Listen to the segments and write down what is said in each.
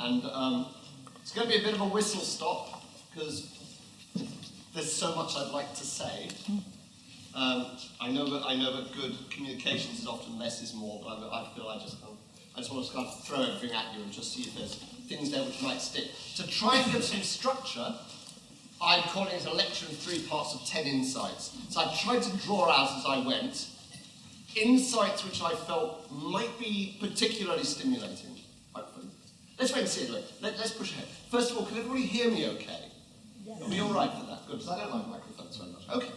And it's going to be a bit of a whistle stop, because there's so much I'd like to say. I know that good communications is often less is more, but I feel I just want to kind of throw everything at you and just see if there's things there which might stick. To try and give some structure, I'm calling it a lecture in 3 parts of 10 insights. So I tried to draw out as I went insights which I felt might be particularly stimulating, hopefully. Let's wait and see anyway. Let's push ahead. First of all, can everybody hear me okay? Yes. Are we all right for that? Good, because I don't like microphones very much. Okay.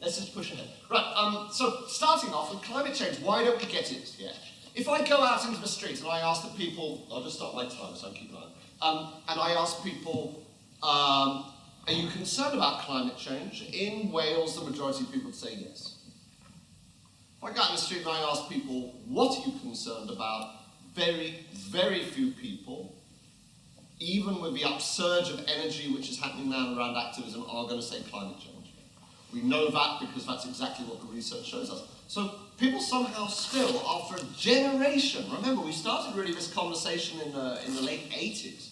Let's just push ahead. Right, so starting off with climate change, why don't we get it yet? If I go out into the street and I ask the people, I'll just start my timer so I keep an eye on, and I ask people, are you concerned about climate change? In Wales, the majority of people would say yes. If I go out in the street and I ask people, what are you concerned about? Very, very few people, even with the upsurge of energy which is happening now around activism, are going to say climate change. We know that because that's exactly what the research shows us. So people somehow still, after a generation, remember we started really this conversation in the late 80s.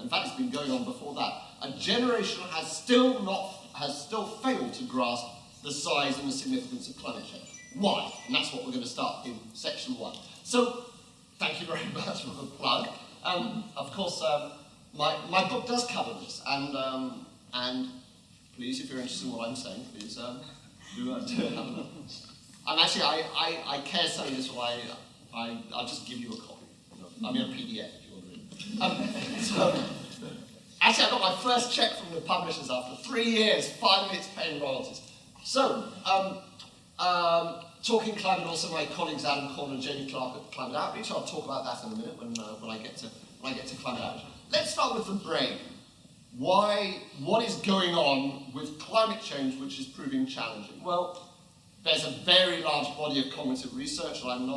In fact, it's been going on before that. A generation has still failed to grasp the size and the significance of climate change. Why? And that's what we're going to start in section 1. So, thank you very much for the plug. Of course, my book does cover this, and please, if you're interested in what I'm saying, please do have a look. And actually, I care saying this, so I'll just give you a copy. I mean, a PDF if you want to read it. So, actually, I got my first check from the publishers after 3 years, finally it's paying royalties. So, talking climate, also my colleagues Adam Corner and Jamie Clark at Climate Outreach. I'll talk about that in a minute when I get to climate outreach. Let's start with the brain. What is going on with climate change which is proving challenging? Well, there's a very large body of cognitive research, and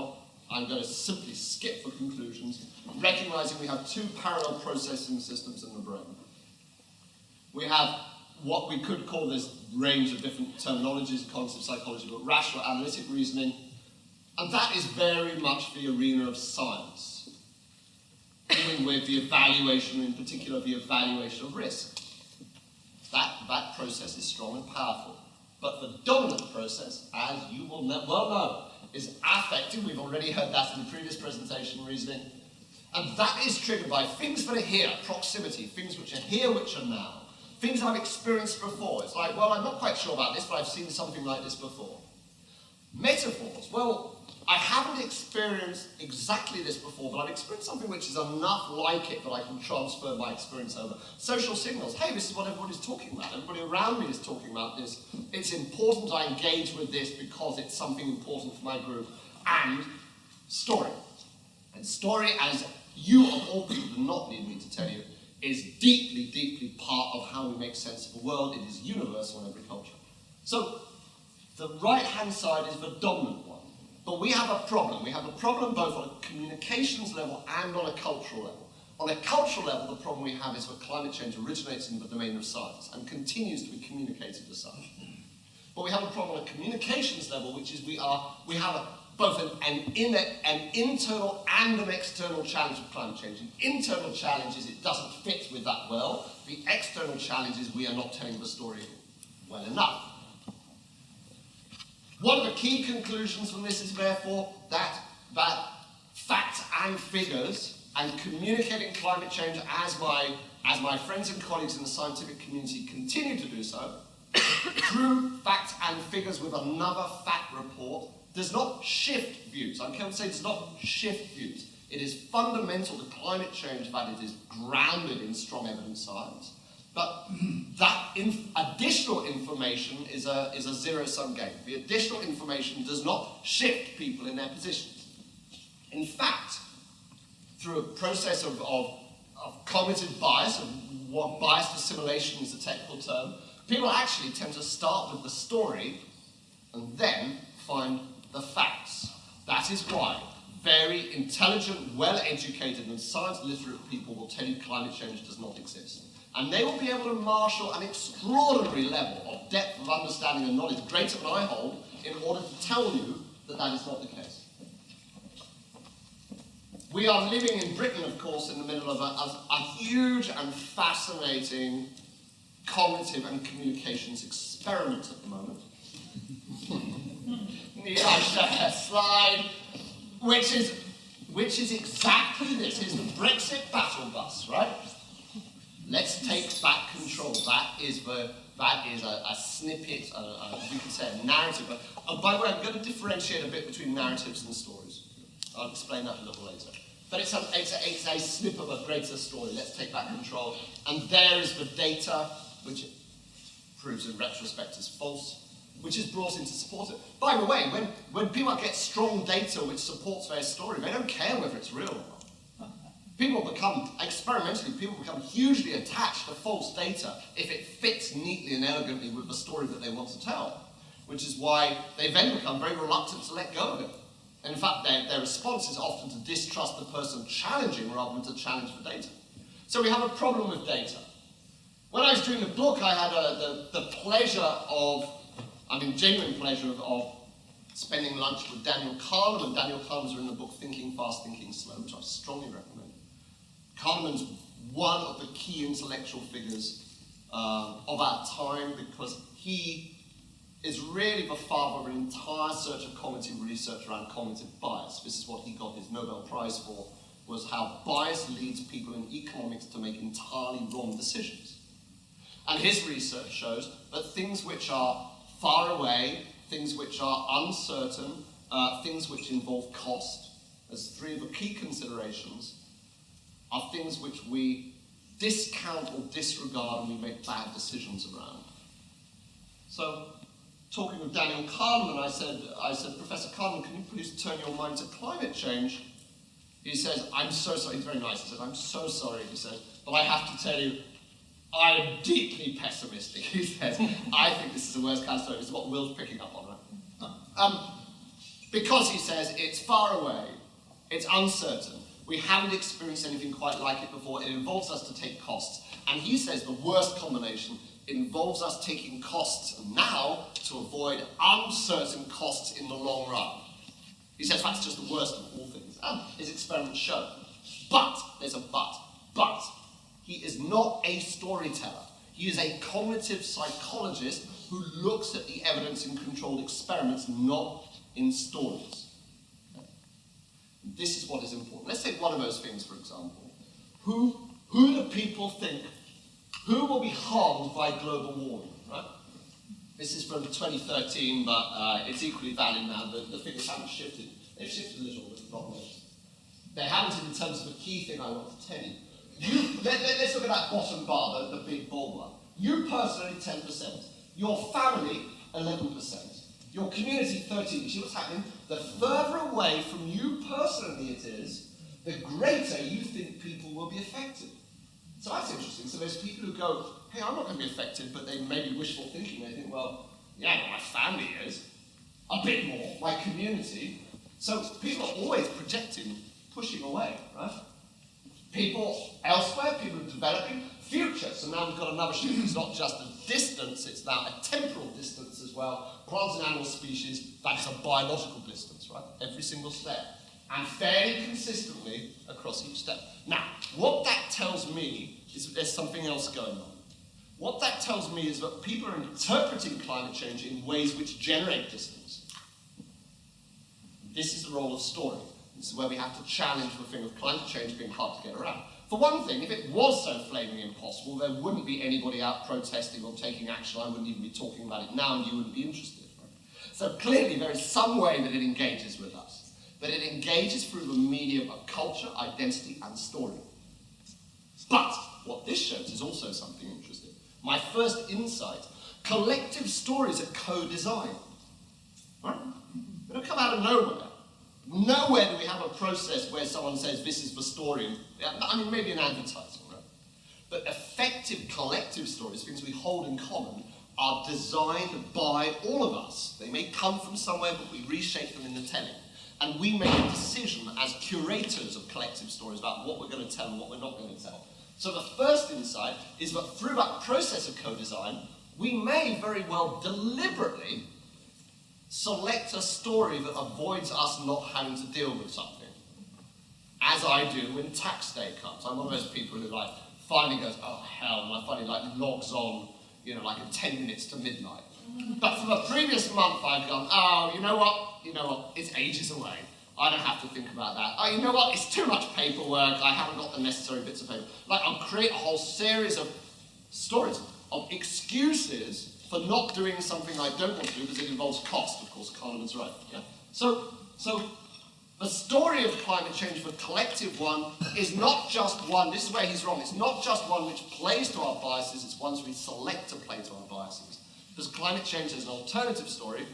I'm going to simply skip the conclusions, recognizing we have 2 parallel processing systems in the brain. We have what we could call this range of different terminologies in cognitive psychology, but rational analytic reasoning, and that is very much the arena of science, dealing with the evaluation, in particular the evaluation of risk. That process is strong and powerful, but the dominant process, as you will well know, is affective. We've already heard that in the previous presentation, reasoning, and that is triggered by things that are here, proximity, things which are here, which are now. Things I've experienced before. It's like, well, I'm not quite sure about this, but I've seen something like this before. Metaphors. Well, I haven't experienced exactly this before, but I've experienced something which is enough like it that I can transfer my experience over. Social signals. Hey, this is what everybody's talking about. Everybody around me is talking about this. It's important I engage with this because it's something important for my group. And story. And story, as you of all people do not need me to tell you, is deeply, deeply part of how we make sense of the world. It is universal in every culture. So, the right-hand side is the dominant one. But we have a problem. We have a problem both on a communications level and on a cultural level. On a cultural level, the problem we have is that climate change originates in the domain of science and continues to be communicated as such. But we have a problem on a communications level, which is we have both an internal and an external challenge of climate change. The internal challenge is it doesn't fit with that well. The external challenge is we are not telling the story well enough. One of the key conclusions from this is therefore that facts and figures and communicating climate change as my friends and colleagues in the scientific community continue to do so, through facts and figures with another fact report, does not shift views. I'm careful to say does not shift views. It is fundamental to climate change that it is grounded in strong evidence science. But that additional information is a zero-sum game. The additional information does not shift people in their positions. In fact, through a process of cognitive bias, of what biased assimilation is a technical term, people actually tend to start with the story and then find the facts. That is why very intelligent, well-educated and science-literate people will tell you climate change does not exist. And they will be able to marshal an extraordinary level of depth of understanding and knowledge, greater than I hold, in order to tell you that that is not the case. We are living in Britain, of course, in the middle of a huge and fascinating cognitive and communications experiment at the moment. I share a slide, which is exactly this. It's the Brexit battle bus, right? Let's take back control. That is a snippet, you could say a narrative. But by the way, I'm going to differentiate a bit between narratives and stories. I'll explain that a little later. But it's a snip of a greater story. Let's take back control. And there is the data, which proves in retrospect is false, which is brought in to support it. By the way, when people get strong data which supports their story, they don't care whether it's real or not. Experimentally, people become hugely attached to false data if it fits neatly and elegantly with the story that they want to tell, which is why they then become very reluctant to let go of it. And in fact, their response is often to distrust the person challenging rather than to challenge the data. So we have a problem with data. When I was doing the book, I had the pleasure of, genuine pleasure of spending lunch with Daniel Kahneman. And Daniel Kahneman's written the book Thinking Fast, Thinking Slow, which I strongly recommend. Kahneman's one of the key intellectual figures of our time because he is really the father of an entire search of cognitive research around cognitive bias. This is what he got his Nobel Prize for, was how bias leads people in economics to make entirely wrong decisions. And his research shows that things which are far away, things which are uncertain, things which involve cost, as three of the key considerations, are things which we discount or disregard and we make bad decisions around. So, talking with Daniel Kahneman, I said, Professor Kahneman, can you please turn your mind to climate change? He says, I'm so sorry. He's very nice. He said, I'm so sorry, he said, but I have to tell you, I am deeply pessimistic. He says, I think this is the worst kind of story. This is what Will's picking up on, right? Because he says, it's far away, it's uncertain, we haven't experienced anything quite like it before, it involves us to take costs. And he says the worst combination involves us taking costs now to avoid uncertain costs in the long run. He says that's just the worst of all things. And his experiments show. But, there's a but he is not a storyteller. He is a cognitive psychologist who looks at the evidence in controlled experiments, not in stories. This is what is important. Let's take one of those things, for example. Who do people think, who will be harmed by global warming, right? This is from 2013, but it's equally valid now. The figures haven't shifted. They've shifted a little, but not much. They haven't in terms of the key thing I want to tell you. Let's look at that bottom bar, the big bold one. You personally, 10%. Your family, 11%. Your community, 13%. You see what's happening? The further away from you personally it is, the greater you think people will be affected. So that's interesting. So there's people who go, hey, I'm not going to be affected, but they may be wishful thinking. They think, well, yeah, my family is. A bit more. My community. So people are always projecting, pushing away, right? People elsewhere, people are developing. Future. So now we've got another shift. It's not just a distance, it's now a temporal distance as well. Plants and animal species, that's a biological distance, right? Every single step. And fairly consistently across each step. Now, what that tells me is that there's something else going on. What that tells me is that people are interpreting climate change in ways which generate distance. This is the role of story. This is where we have to challenge the thing of climate change being hard to get around. For one thing, if it was so flaming impossible, there wouldn't be anybody out protesting or taking action. I wouldn't even be talking about it now, and you wouldn't be interested. Right? So clearly, there is some way that it engages with us. But it engages through the medium of culture, identity, and story. But what this shows is also something interesting. My first insight, collective stories are co-designed. Right? They don't come out of nowhere. Nowhere do we have a process where someone says, this is the story. I mean, maybe an advertising, right? But effective collective stories, things we hold in common, are designed by all of us. They may come from somewhere, but we reshape them in the telling. And we make a decision as curators of collective stories about what we're going to tell and what we're not going to tell. So the first insight is that through that process of co-design, we may very well deliberately select a story that avoids us not having to deal with something. as I do when tax day comes. I'm one of those people who like finally goes, oh hell, and I finally like logs on, you know, like in 10 minutes to midnight. But for the previous month I've gone, oh, you know what, it's ages away. I don't have to think about that. Oh, you know what, it's too much paperwork, I haven't got the necessary bits of paper. Like, I'll create a whole series of stories, of excuses for not doing something I don't want to do because it involves cost, of course, Kahneman's right. Yeah? So the story of climate change, the collective one, is not just one, this is where he's wrong, it's not just one which plays to our biases, it's ones we select to play to our biases. Because climate change is an alternative story,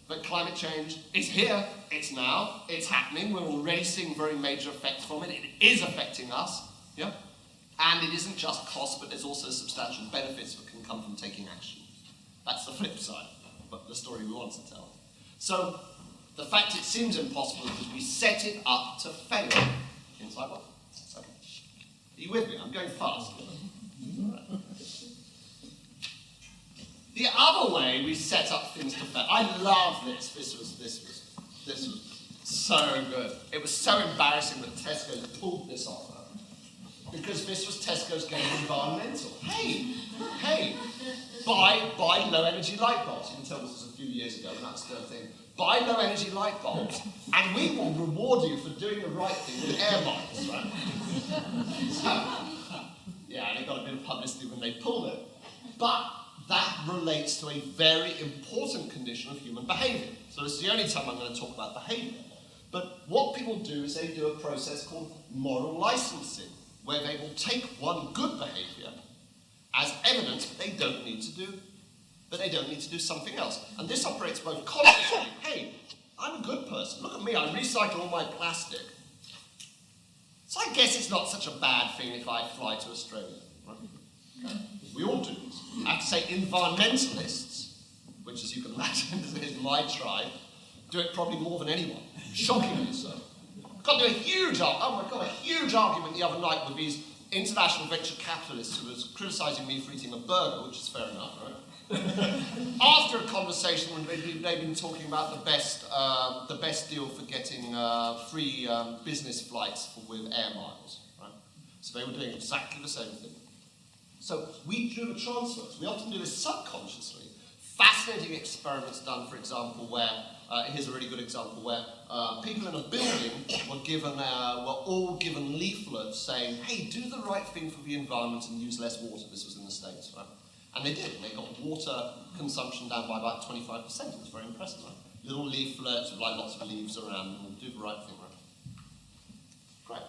but climate change is here, it's now, it's happening, we're already seeing very major effects from it, it is affecting us, yeah? And it isn't just cost, but there's also substantial benefits that can come from taking action. That's the flip side, but the story we want to tell. So, the fact it seems impossible is because we set it up to fail. Inside what? Okay. Are you with me? I'm going fast. The other way we set up things to fail. I love this. This was so good. It was so embarrassing that Tesco pulled this off. Because this was Tesco's going environmental. Hey, buy low energy light bulbs. You can tell this was a few years ago, and that's the thing. Buy low energy light bulbs, and we will reward you for doing the right thing with air miles, right? So, yeah, and it got a bit of publicity when they pulled it. But that relates to a very important condition of human behaviour. So this is the only time I'm going to talk about behaviour. But what people do is they do a process called moral licensing, where they will take one good behaviour as evidence that they don't need to do something else. And this operates both consciously. Hey, I'm a good person. Look at me, I recycle all my plastic. So I guess it's not such a bad thing if I fly to Australia. Right? Okay. We all do this. I have to say environmentalists, which as you can imagine is my tribe, do it probably more than anyone. Shockingly so. Got into a huge argument the other night with these international venture capitalists who was criticising me for eating a burger, which is fair enough, right? After a conversation when they've been talking about the best deal for getting free business flights with air miles, right? So they were doing exactly the same thing. So we do the transfers. We often do this subconsciously. Fascinating experiments done, for example, where here's a really good example where people in a building were all given leaflets saying, hey, do the right thing for the environment and use less water. This was in the States, right? And they did. They got water consumption down by about 25%. It was very impressive, right? Little leaflets with like lots of leaves around them, do the right thing, right? Great.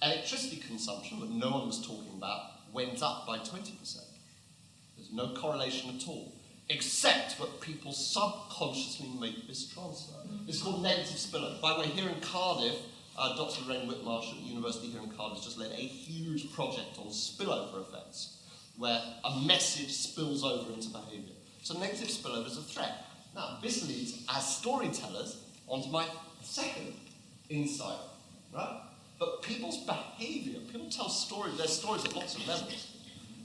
Electricity consumption, that no one was talking about, went up by 20%. There's no correlation at all, except that people subconsciously make this transfer. It's called negative spillover. By the way, here in Cardiff, Dr. Lorraine Whitmarsh at the university here in Cardiff just led a huge project on spillover effects, where a message spills over into behaviour. So negative spillover is a threat. Now, this leads, as storytellers, onto my second insight, right? But people's behaviour, people tell their stories at lots of levels.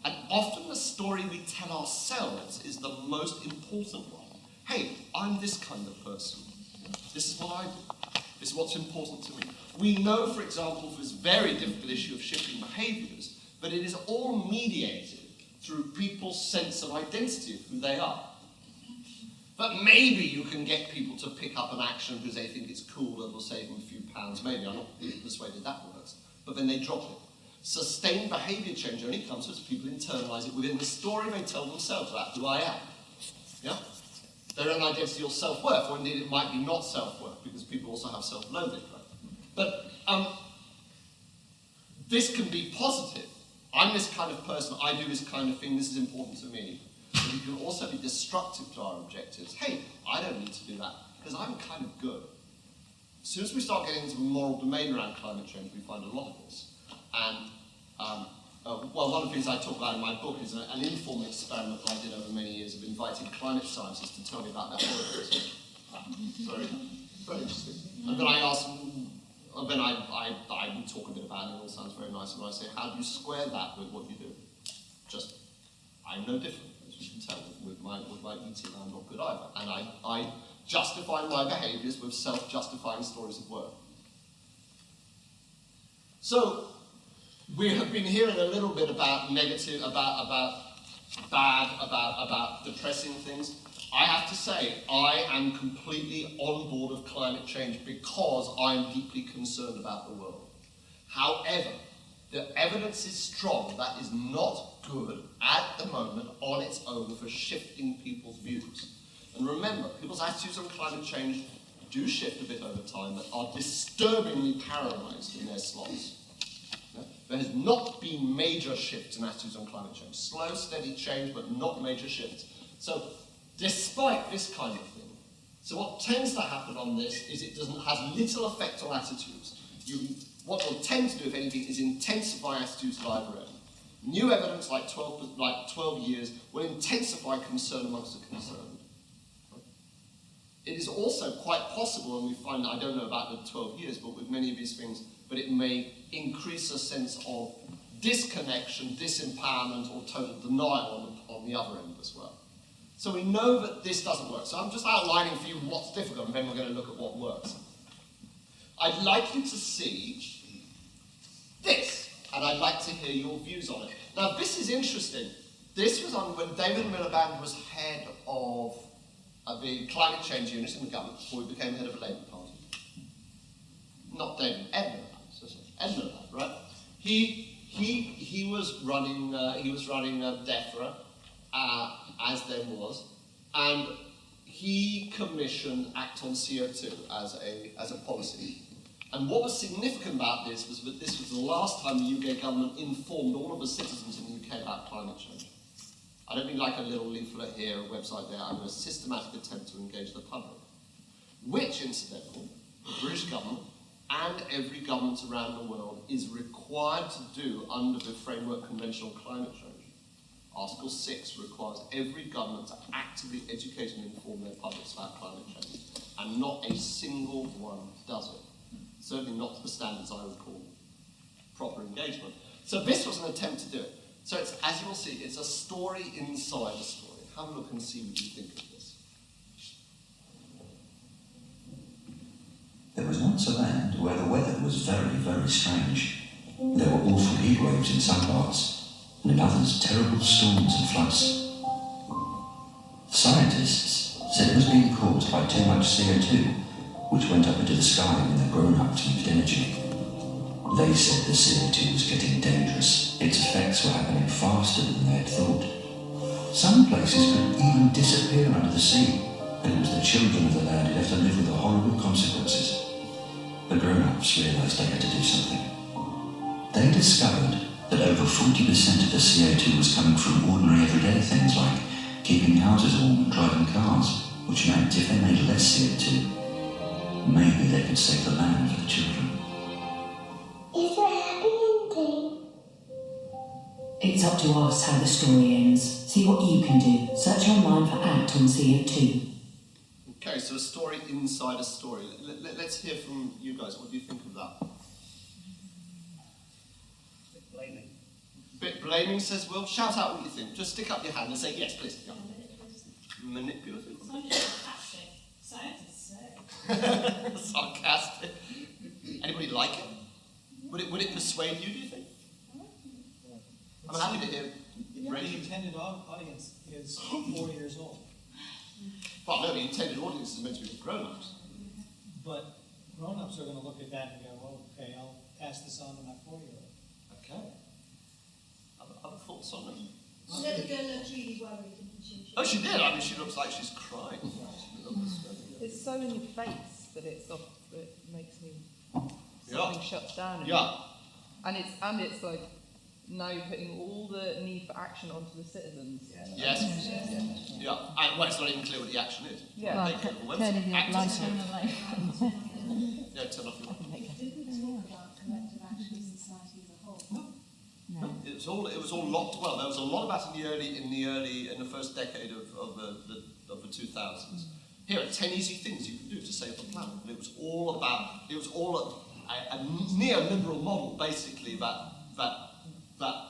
And often the story we tell ourselves is the most important one. Hey, I'm this kind of person. This is what I do. This is what's important to me. We know, for example, for this very difficult issue of shifting behaviours, that it is all mediated through people's sense of identity of who they are. But maybe you can get people to pick up an action because they think it's cool and will save them a few pounds. Maybe, I'm not persuaded that works. But then they drop it. Sustained behaviour change only comes as people internalise it within the story they tell themselves about who I am. Yeah? Their own identity or self-worth, or indeed it might be not self-worth, because people also have self-loathing, right? But this can be positive. I'm this kind of person, I do this kind of thing, this is important to me. But it can also be destructive to our objectives. Hey, I don't need to do that, because I'm kind of good. As soon as we start getting into the moral domain around climate change, we find a lot of this. And, well, one of the things I talk about in my book is an informal experiment that I did over many years of inviting climate scientists to tell me about their work. Very interesting. And then I ask them, and then I talk a bit about it, and it all sounds very nice, and I say, how do you square that with what you do? Just, I'm no different, as you can tell, with my eating, I'm not good either. And I justify my behaviours with self-justifying stories of work. So we have been hearing a little bit about negative, about bad, about depressing things. I have to say, I am completely on board of climate change because I am deeply concerned about the world. However, the evidence is strong that is not good at the moment on its own for shifting people's views. And remember, people's attitudes on climate change do shift a bit over time, but are disturbingly paralysed in their slots. There has not been major shifts in attitudes on climate change. Slow, steady change, but not major shifts. So, despite this kind of thing, so what tends to happen on this is it has little effect on attitudes. What will tend to do, if anything, is intensify attitudes to either end. New evidence, like 12 years, will intensify concern amongst the concerned. It is also quite possible, and we find, I don't know about the 12 years, but with many of these things, but it may increase a sense of disconnection, disempowerment, or total denial on the other end as well. So we know that this doesn't work. So I'm just outlining for you what's difficult, and then we're going to look at what works. I'd like you to see this, and I'd like to hear your views on it. Now, this is interesting. This was on when David Miliband was head of the climate change unit in the government before he became head of the Labour Party. Not David, Ed Miliband. Ed Miliband, right? He was running DEFRA, as there was, and he commissioned Act on CO2 as a policy. And what was significant about this was that this was the last time the UK government informed all of the citizens in the UK about climate change. I don't mean like a little leaflet here, a website there, I mean a systematic attempt to engage the public. Which, incidentally, the British government and every government around the world is required to do under the Framework Convention on Climate Change. Article 6 requires every government to actively educate and inform their publics about climate change. And not a single one does it. Certainly not to the standards I would call proper engagement. So this was an attempt to do it. So it's, as you will see, it's a story inside a story. Have a look and see what you think of this. There was once a land where the weather was very, very strange. There were awful heat waves in some parts, and in others terrible storms and floods. Scientists said it was being caused by too much CO2, which went up into the sky when the grown-ups used energy. They said the CO2 was getting dangerous. Its effects were happening faster than they had thought. Some places could even disappear under the sea, and it was the children of the land who had to live with the horrible consequences. The grown-ups realised they had to do something. They discovered that over 40% of the CO2 was coming from ordinary everyday things like keeping houses warm and driving cars, which meant if they made less CO2, maybe they could save the land for the children. Is there a happy ending? It's up to us how the story ends. See what you can do. Search online for Act on CO2. Okay, so a story inside a story. Let's hear from you guys. What do you think of that? Bit blaming. Bit blaming, says Will. Shout out what you think. Just stick up your hand and say yes, please. Yeah. Manipulative. Sarcastic. Scientists say. Sarcastic. Anybody like it? Would it persuade you, do you think? I'm happy to hear. The intended audience is 4 years old. Well, no, the intended audience is meant to be grown-ups. But grown-ups are going to look at that and go, well, okay, I'll pass this on to my 4-year-old. Okay. Other thoughts on it? She let the girl look really worried, didn't she? Oh, she did. I mean, she looks like she's crying. It's so in your face that it makes me something shuts down. Yeah. And it's like now you're putting all the need for action onto the citizens. Yes. Yeah. And well, it's not even clear what the action is. Yeah. They go to the website. Turning the Act on light it. on. Yeah, turn off your light. Didn't talk about collective action in society as a whole. No. It was all locked. Well, there was a lot about in the first decade of the 2000s. Here are 10 easy things you can do to save the planet. And it was all a neoliberal model, basically, that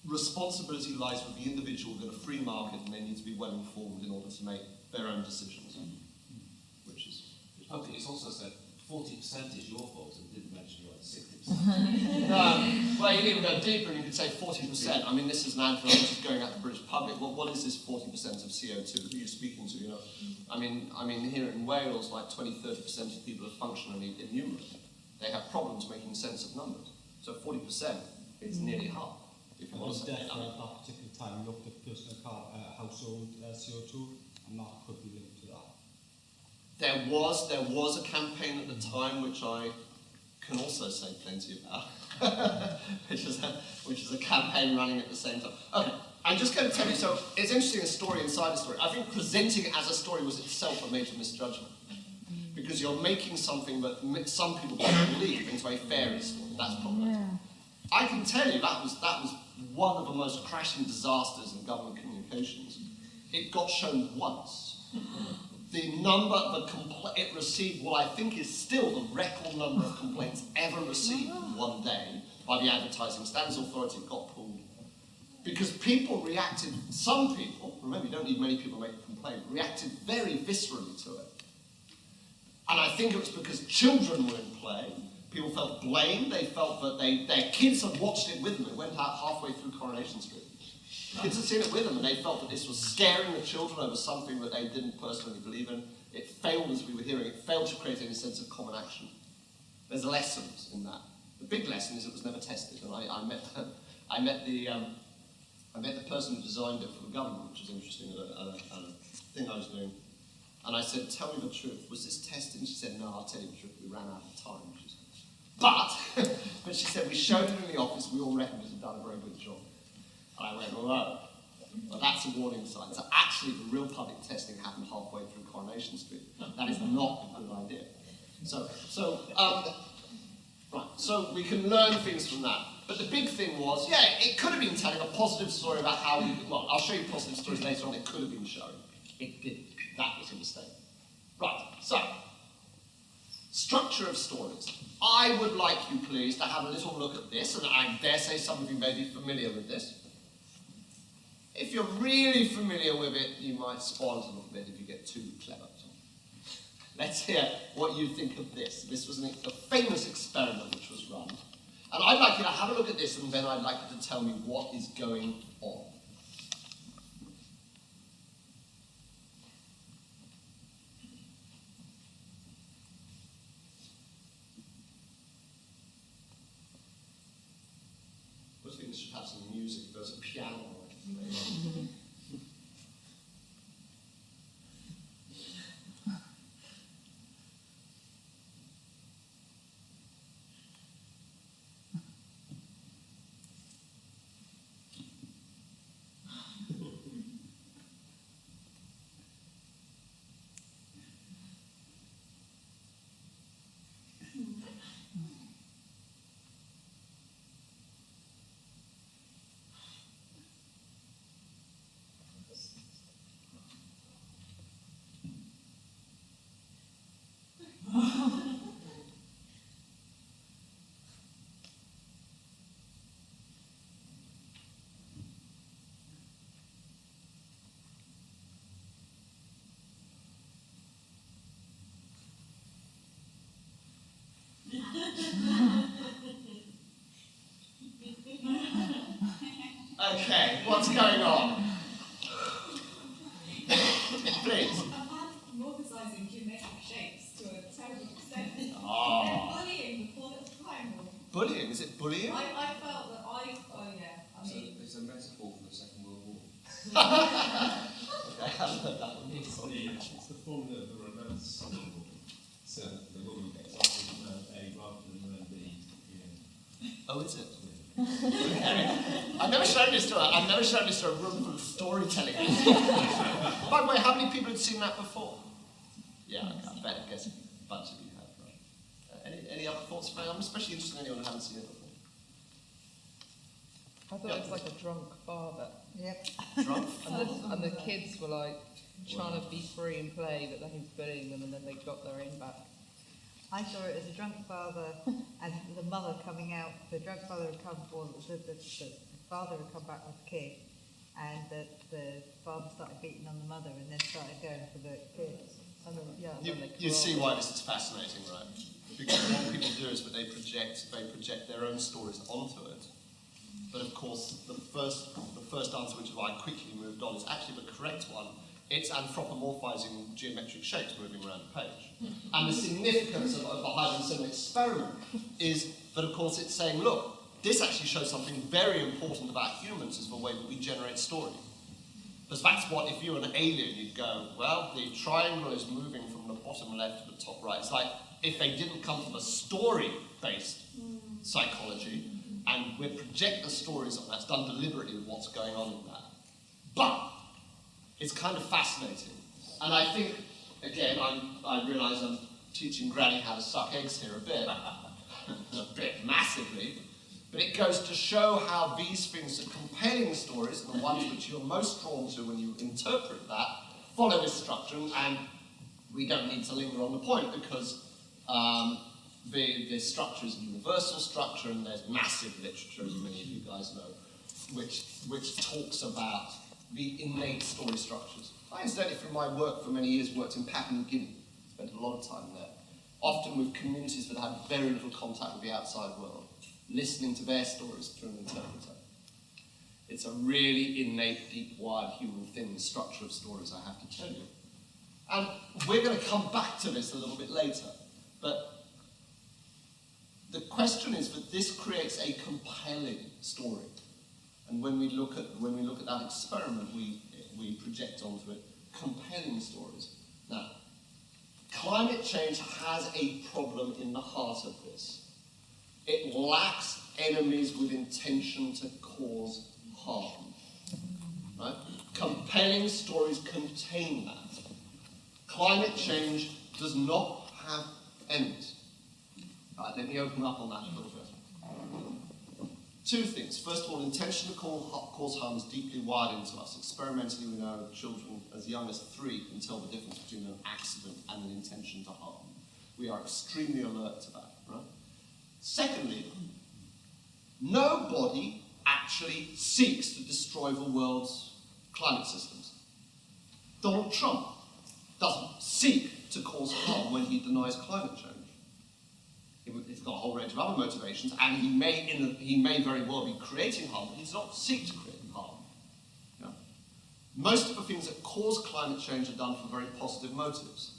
responsibility lies with the individual in a free market, and they need to be well informed in order to make their own decisions. Which is it's also said 40% is your fault and didn't actually like 60%. Well, you can even go deeper and you could say 40%. I mean, this is an advert which is going out to the British public. Well, what is this 40% of CO2? Who are you speaking to, you know? I mean, here in Wales, like 20-30% of people are functionally illiterate. They have problems making sense of numbers. So 40% is nearly half. If you want to say at that particular time looked at personal household CO2, and that could be linked to that. There was a campaign at the time which I can also say plenty about, which is a campaign running at the same time. Okay, I'm just going to tell you, so it's interesting, a story inside a story. I think presenting it as a story was itself a major misjudgment, because you're making something that some people don't believe into a fairy story. That's problematic. Yeah. I can tell you that was one of the most crashing disasters in government communications. It got shown once. The number, it received what I think is still the record number of complaints ever received in one day by the Advertising Standards Authority. It got pulled. Because people reacted, some people, remember you don't need many people to make a complaint, reacted very viscerally to it. And I think it was because children were in play. People felt blamed. They felt that their kids had watched it with them. It went out halfway through Coronation Street. Kids had seen it with them, and they felt that this was scaring the children over something that they didn't personally believe in. It failed, as we were hearing, it failed to create any sense of common action. There's lessons in that. The big lesson is it was never tested, and I met the person who designed it for the government, which was interesting, at a thing I was doing. And I said, tell me the truth, was this tested? And she said, no, I'll tell you the truth, we ran out of time. But she said, we showed it in the office, we all reckoned it had done a very good job. And I went, well, that's a warning sign. So actually, the real public testing happened halfway through Coronation Street. That is not a good idea. So we can learn things from that. But the big thing was, yeah, it could have been telling a positive story about how well, I'll show you positive stories later on, it could have been showing. It didn't. That was a mistake. Right, so, structure of stories. I would like you, please, to have a little look at this, and I dare say some of you may be familiar with this. If you're really familiar with it, you might spoil it a little bit if you get too clever. Let's hear what you think of this. This was a famous experiment which was run. And I'd like you to have a look at this, and then I'd like you to tell me what is going on. I think this should have some music. There's a piano. Okay, what's going on? Please. Morphosizing geometric shapes to a terrible extent. Oh. And bullying before it was triangle. Bullying? Is it bullying? I felt that I mean... It's a metaphor for the Second World War. Okay, I haven't heard that one. It's the formula of the reverse symbol. So the woman gets up with A rather than B. Oh, is it? I've never shown this to a room full of storytelling. By the way, how many people had seen that before? Yeah, I guess a bunch of you have, right? Any other thoughts? I'm especially interested in anyone who hasn't seen it before. I thought it was like a drunk father. Yep. Drunk? And the kids were like trying to be free and play, but then he was bullying them, and then they got their aim back. I saw it as a drunk father and the mother coming out. The drunk father had come for the father had come back with the kid, and the father started beating on the mother and then started going for the kids. And then, yeah, and You, then they you grow see up. why this is fascinating, right? Because what people do is that they project their own stories onto it. But of course, the first answer, which is why I quickly moved on, is actually the correct one. It's anthropomorphizing geometric shapes moving around the page. And the significance of the hide and seek experiment is that, of course, it's saying, look, this actually shows something very important about humans, is the way that we generate story. Because that's what, if you're an alien, you'd go, well, the triangle is moving from the bottom left to the top right. It's like if they didn't come from a story-based psychology, and we project the stories on, that's done deliberately with what's going on in that. But it's kind of fascinating. And I think, again, I realise I'm teaching Granny how to suck eggs here a bit massively, but it goes to show how these things are compelling stories, and the ones which you're most drawn to when you interpret that, follow this structure, and we don't need to linger on the point because the structure is a universal structure, and there's massive literature, as many of you guys know, which talks about the innate story structures. I incidentally, from my work for many years, worked in Papua New Guinea, spent a lot of time there, often with communities that have very little contact with the outside world, listening to their stories through an interpreter. It's a really innate, deep-wired human thing, the structure of stories, I have to tell you. And we're going to come back to this a little bit later, but the question is that this creates a compelling story. And when we look at that experiment, we project onto it compelling stories. Now, climate change has a problem in the heart of this. It lacks enemies with intention to cause harm. Right? Compelling stories contain that. Climate change does not have enemies. Right, let me open up on that a little bit. Two things. First of all, intention to cause harm is deeply wired into us. Experimentally, we know children as young as 3 can tell the difference between an accident and an intention to harm. We are extremely alert to that, right? Secondly, nobody actually seeks to destroy the world's climate systems. Donald Trump doesn't seek to cause harm when he denies climate change. It's got a whole range of other motivations, and he may very well be creating harm, but he's not seeking to create harm. Yeah? Most of the things that cause climate change are done for very positive motives.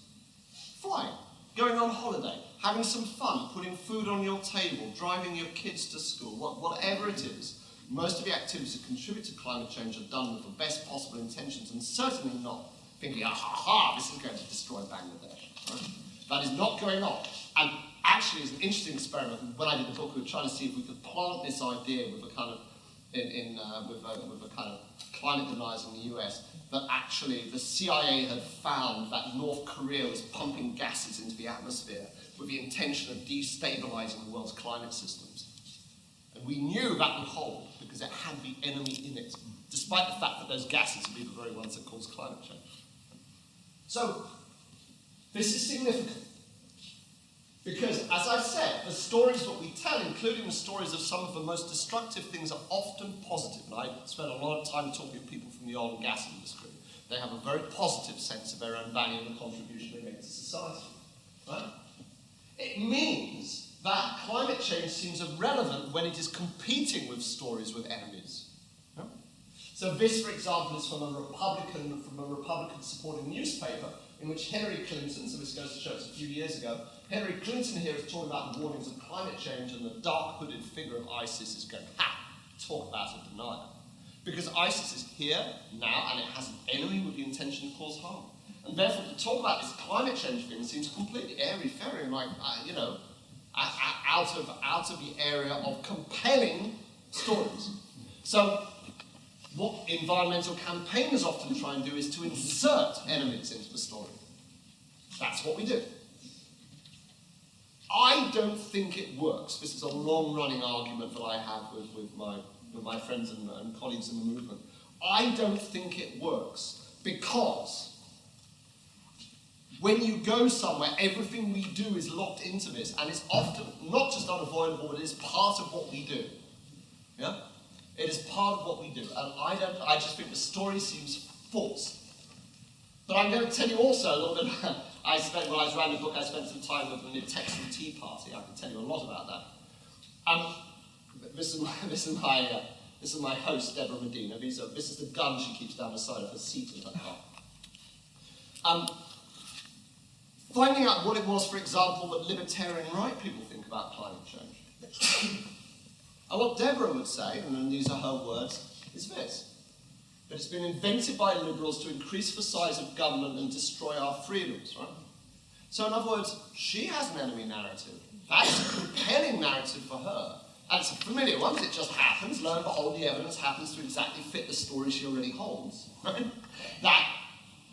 Flying, going on holiday, having some fun, putting food on your table, driving your kids to school, whatever it is, most of the activities that contribute to climate change are done with the best possible intentions, and certainly not thinking, this is going to destroy Bangladesh. Right? That is not going on. And actually, it's an interesting experiment. When I did the book, we were trying to see if we could plant this idea with a kind of, with a kind of climate deniers in the US, that actually the CIA had found that North Korea was pumping gases into the atmosphere with the intention of destabilizing the world's climate systems. And we knew that would hold because it had the enemy in it, despite the fact that those gases would be the very ones that cause climate change. So, this is significant. Because, as I've said, the stories that we tell, including the stories of some of the most destructive things, are often positive. And I spent a lot of time talking to people from the oil and gas industry. They have a very positive sense of their own value and the contribution they make to society. Right? It means that climate change seems irrelevant when it is competing with stories with enemies. Yeah? So this, for example, is from a Republican supporting newspaper in which Hillary Clinton, so this goes to show it's a few years ago, Hillary Clinton here is talking about the warnings of climate change, and the dark hooded figure of ISIS is going, talk about a denier. Because ISIS is here, now, and it has an enemy with the intention to cause harm. And therefore, to talk about this climate change thing seems completely airy-fairy, and like, out of the area of compelling stories. So, what environmental campaigners often try and do is to insert enemies into the story. That's what we do. I don't think it works. This is a long-running argument that I have with my friends and colleagues in the movement. I don't think it works because when you go somewhere, everything we do is locked into this, and it's often not just unavoidable, but it is part of what we do. Yeah? It is part of what we do, and I just think the story seems false. But I'm going to tell you also a little bit when I was writing the book, I spent some time with the Mid-Texan Tea Party. I can tell you a lot about that. This is my host, Deborah Medina. This is the gun she keeps down the side of her seat in her car. Finding out what it was, for example, that libertarian right people think about climate change. And what Deborah would say, and these are her words, is this: that it's been invented by liberals to increase the size of government and destroy our freedoms, right? So in other words, she has an enemy narrative. That's a compelling narrative for her. And it's a familiar one, because it just happens. Lo and behold, the evidence happens to exactly fit the story she already holds, right? That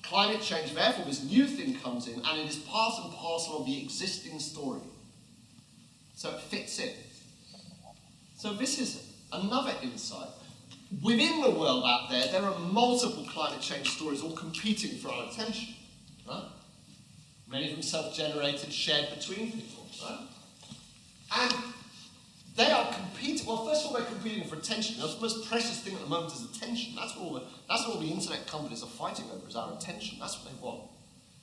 climate change, therefore, this new thing comes in, and it is part and parcel of the existing story. So it fits in. So this is another insight. Within the world out there are multiple climate change stories all competing for our attention, right? Many of them self-generated, shared between people, right? And they are competing. Well, first of all, they're competing for attention. The most precious thing at the moment is attention. That's what all the internet companies are fighting over, is our attention. That's what they want.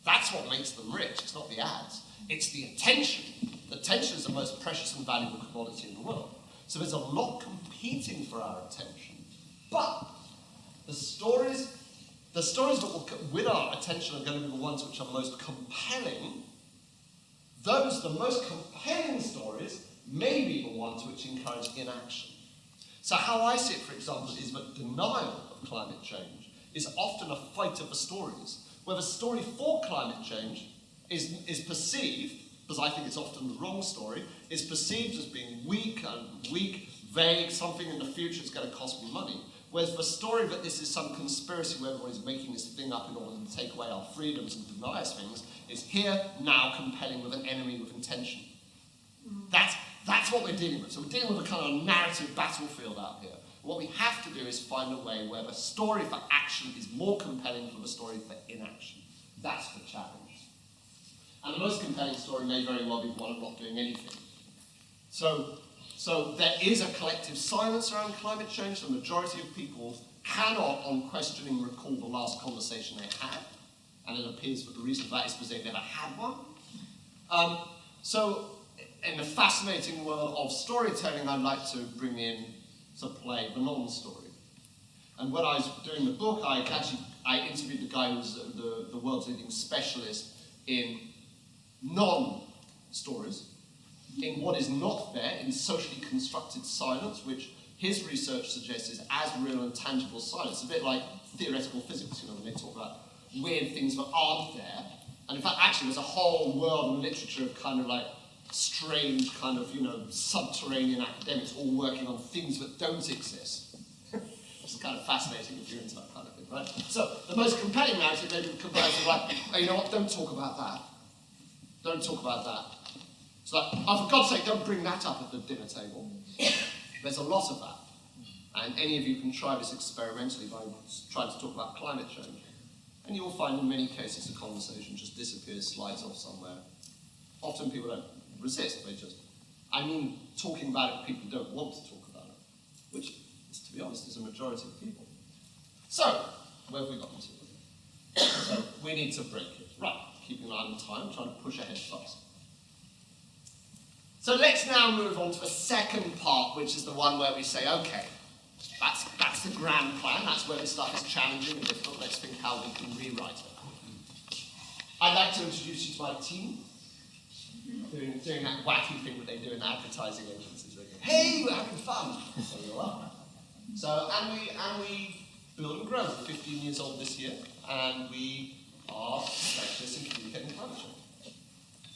That's what makes them rich. It's not the ads. It's the attention. The attention is the most precious and valuable commodity in the world. So there's a lot competing for our attention. But the stories that will win our attention are going to be the ones which are most compelling. The most compelling stories may be the ones which encourage inaction. So how I see it, for example, is that denial of climate change is often a fight of the stories, where the story for climate change is perceived, because I think it's often the wrong story, is perceived as being weak, vague, something in the future is going to cost me money. Whereas the story that this is some conspiracy where everybody's making this thing up in order to take away our freedoms and deny us things is here, now, compelling with an enemy with intention. That's what we're dealing with. So we're dealing with a kind of narrative battlefield out here. What we have to do is find a way where the story for action is more compelling than the story for inaction. That's the challenge. And the most compelling story may very well be one of not doing anything. So there is a collective silence around climate change. The majority of people cannot, on questioning, recall the last conversation they had. And it appears that the reason for that is because they've never had one. So in the fascinating world of storytelling, I'd like to bring in to play the non-story. And when I was doing the book, I interviewed the guy who's the world's leading specialist in non-stories, in what is not there, in socially constructed silence, which his research suggests is as real and tangible silence. A bit like theoretical physics, when they talk about weird things that aren't there. And in fact, actually, there's a whole world of literature of kind of like strange kind of, subterranean academics all working on things that don't exist. Which is kind of fascinating if you're into that kind of thing, right? So the most compelling narrative maybe the comparison like, oh, you know what, don't talk about that. Don't talk about that. It's like, oh, for God's sake, don't bring that up at the dinner table. There's a lot of that. And any of you can try this experimentally by trying to talk about climate change. And you will find in many cases the conversation just disappears, slides off somewhere. Often people don't resist, talking about it, people don't want to talk about it. Which, to be honest, is a majority of people. So, where have we gotten to? So, we need to break it. Right, keeping an eye on the time, trying to push ahead fast. So let's now move on to the second part, which is the one where we say, okay, that's the grand plan, that's where this stuff is challenging and difficult, let's think how we can rewrite it. I'd like to introduce you to my team, doing that wacky thing that they do in advertising agencies. They go, hey, we're having fun. So you are. So, and we build and grow. We're 15 years old this year, and we are specialists in communicating climate change.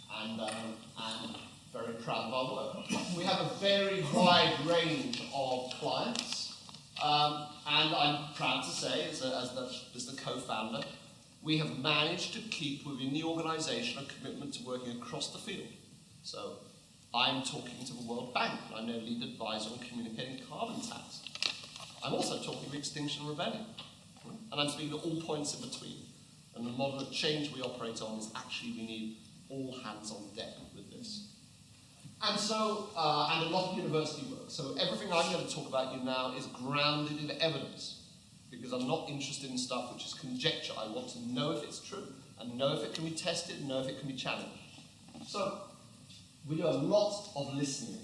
And very proud of our work. We have a very wide range of clients, and I'm proud to say, as the co-founder, we have managed to keep within the organisation a commitment to working across the field. So I'm talking to the World Bank, I'm their lead advisor on communicating carbon tax. I'm also talking of Extinction Rebellion, and I'm speaking at all points in between. And the model of change we operate on is actually we need all hands on deck with this. And so, and a lot of university work. So everything I'm going to talk about you now is grounded in evidence. because I'm not interested in stuff which is conjecture. I want to know if it's true, and know if it can be tested, and know if it can be challenged. So, we do a lot of listening.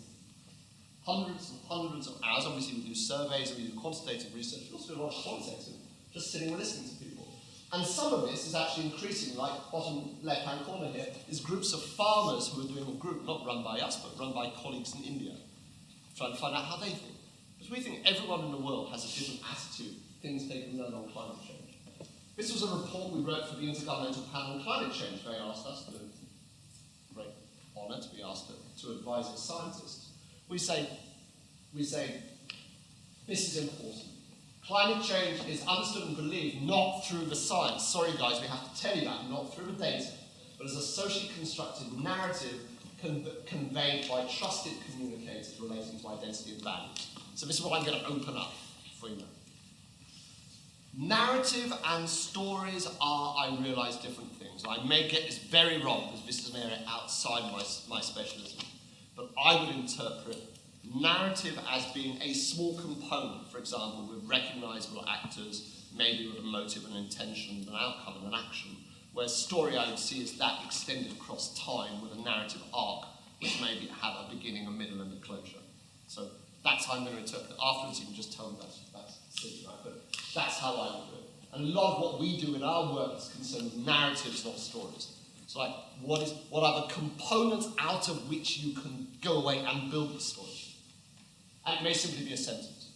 Hundreds and hundreds of hours. Obviously, we do surveys and we do quantitative research. We also do a lot of qualitative, just sitting and listening to people. And some of this is actually increasing, like bottom left-hand corner here, is groups of farmers who are doing a group, not run by us, but run by colleagues in India, trying to find out how they think. Because we think everyone in the world has a different attitude, things they can learn on climate change. This was a report we wrote for the Intergovernmental Panel on Climate Change. They asked us, to great honour to be asked to advise its scientists. We say, this is important. Climate change is understood and believed not through the science. Sorry guys, we have to tell you that, not through the data, but as a socially constructed narrative conveyed by trusted communicators relating to identity and values. So this is what I'm going to open up for you now. Narrative and stories are, I realise, different things. I may get this very wrong, because this is an area outside my specialism. But I would interpret narrative as being a small component, for example, with recognisable actors, maybe with a motive, an intention, an outcome, and an action. Whereas story I would see as that extended across time with a narrative arc, which maybe have a beginning, a middle, and a closure. So that's how I'm going to interpret it. Afterwards, you can just tell me that's silly, right? But that's how I would do it. And a lot of what we do in our work is concerned with narratives, not stories. So like, what are the components out of which you can go away and build the story? And it may simply be a sentence.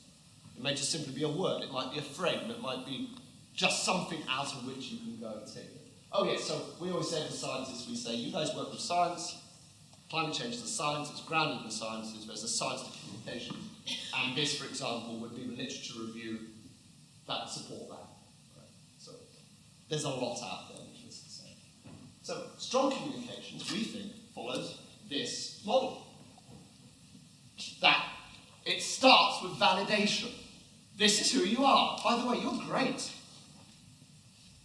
It may just simply be a word. It might be a frame. It might be just something out of which you can go and take it. Oh yes, so we always say to scientists, we say, you guys work with science, climate change is a science, it's grounded in the sciences, there's a science to communication. And this, for example, would be the literature review that support that. Right? So there's a lot out there, needless to say. So strong communications, we think, follows this model. That it starts with validation. This is who you are. By the way, you're great.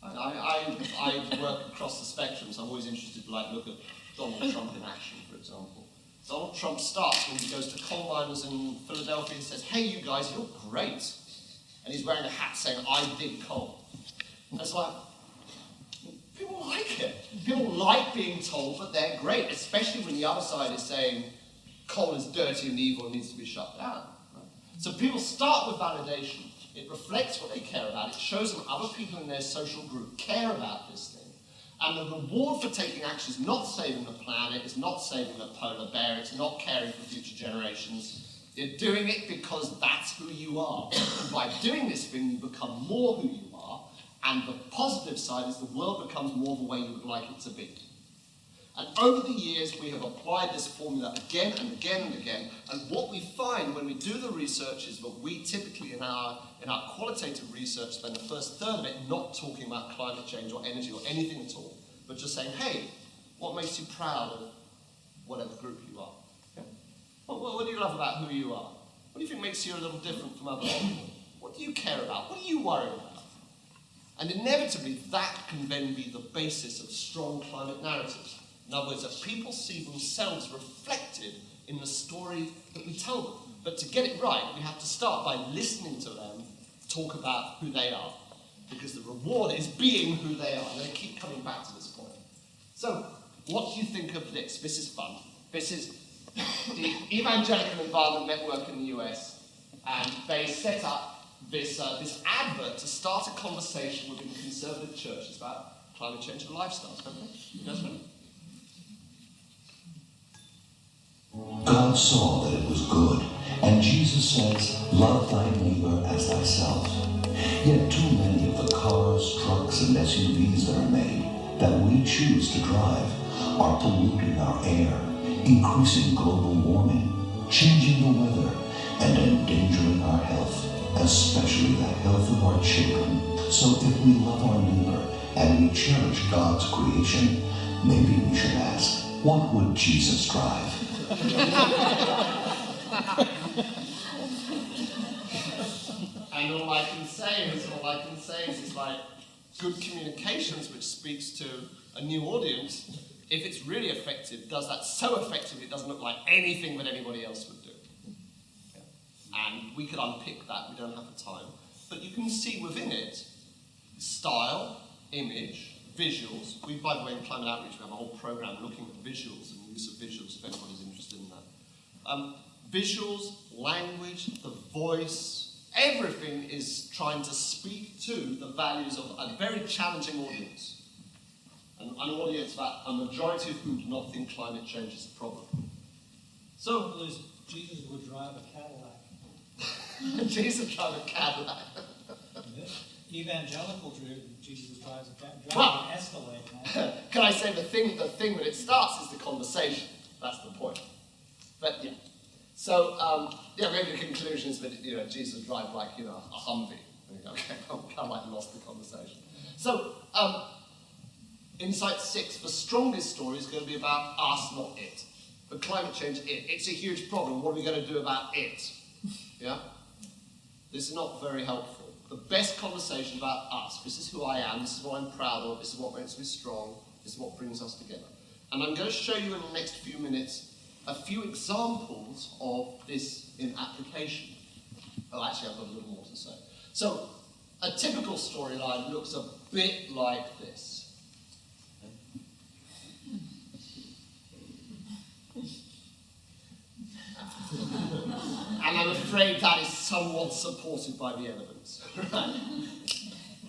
I work across the spectrum, so I'm always interested to look at Donald Trump in action, for example. Donald Trump starts when he goes to coal miners in Philadelphia and says, hey, you guys, you're great. And he's wearing a hat saying, I dig coal. And it's like, people like it. People like being told that they're great, especially when the other side is saying, coal is dirty and evil and needs to be shut down. Right? So people start with validation. It reflects what they care about. It shows them other people in their social group care about this thing. And the reward for taking action is not saving the planet, it's not saving the polar bear, it's not caring for future generations. You're doing it because that's who you are. And by doing this thing, you become more who you are. And the positive side is the world becomes more the way you would like it to be. And over the years, we have applied this formula again and again and again. And what we find when we do the research is that we typically, in our qualitative research, spend the first third of it not talking about climate change or energy or anything at all, but just saying, hey, what makes you proud of whatever group you are? Okay? What do you love about who you are? What do you think makes you a little different from other people? What do you care about? What do you worry about? And inevitably, that can then be the basis of strong climate narratives. In other words, that people see themselves reflected in the story that we tell them. But to get it right, we have to start by listening to them talk about who they are. Because the reward is being who they are. And they keep coming back to this point. So, what do you think of this? This is fun. This is the Evangelical Environment Network in the US. And they set up this advert to start a conversation within conservative churches about climate change and lifestyles. Don't they? You guys ready? God saw that it was good, and Jesus says, love thy neighbor as thyself. Yet too many of the cars, trucks, and SUVs that are made, that we choose to drive, are polluting our air, increasing global warming, changing the weather, and endangering our health, especially the health of our children. So if we love our neighbor and we cherish God's creation, maybe we should ask, what would Jesus drive? And all I can say is it's like good communications, which speaks to a new audience. If it's really effective, does that so effectively it doesn't look like anything that anybody else would do. Yeah. And we could unpick that. We don't have the time, but you can see within it style, image, visuals. We, by the way, in Climate Outreach, we have a whole program looking at visuals and the use of visuals, if anybody's interested in that. Visuals, language, the voice, everything is trying to speak to the values of a very challenging audience. An audience that a majority of whom do not think climate change is a problem. So, Jesus would drive a Cadillac. Jesus drives a Cadillac. Evangelical Jesus drives Well, an Escalade. Can I say the thing when it starts is the conversation. That's the point. But yeah. So maybe the conclusion is that Jesus drives like a Humvee. And you go, okay, I'm kind of like lost the conversation. So insight 6, the strongest story is going to be about us, not it. But climate change, it's a huge problem. What are we going to do about it? Yeah. This is not very helpful. The best conversation about us. This is who I am. This is what I'm proud of. This is what makes me strong. This is what brings us together. And I'm going to show you in the next few minutes a few examples of this in application. Oh, actually, I've got a little more to say. So, a typical storyline looks a bit like this. And I'm afraid that is somewhat supported by the evidence.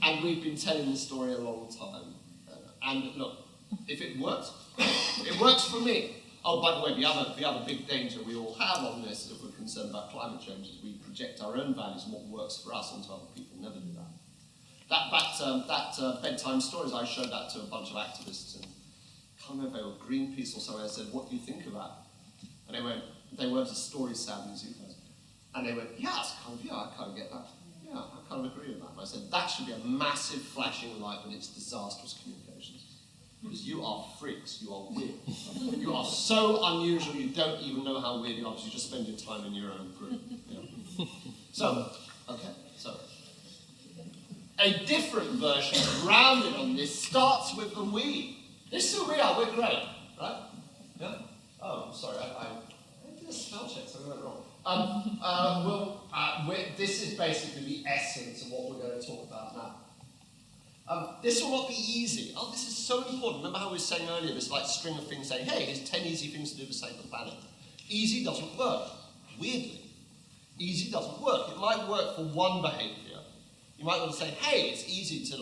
And we've been telling the story a long time. And look, if it works, it works for me. Oh, by the way, the other big danger we all have on this, if we're concerned about climate change, is we project our own values and what works for us onto other people. Never do that. That bedtime stories, I showed that to a bunch of activists, and I can't remember if they were Greenpeace or something. I said, "What do you think of that?" And they weren't as story savvy as you guys. And they went, "Yeah, I can't get that. Yeah, I can't agree with that." And I said, "That should be a massive flashing light when it's disastrous communications. Because you are freaks, you are weird. You are so unusual, you don't even know how weird you are because you just spend your time in your own group." Yeah. So, a different version, grounded on this, starts with the we. This is who we are, we're great, right? Yeah? Oh, I'm sorry, I did a spell check, so I got it wrong. This is basically the essence of what we're going to talk about now. This will not be easy. Oh, this is so important. Remember how we were saying earlier, this like string of things saying, hey, here's 10 easy things to do to save the planet. Easy doesn't work, weirdly. Easy doesn't work. It might work for one behavior. You might want to say, hey, it's easy to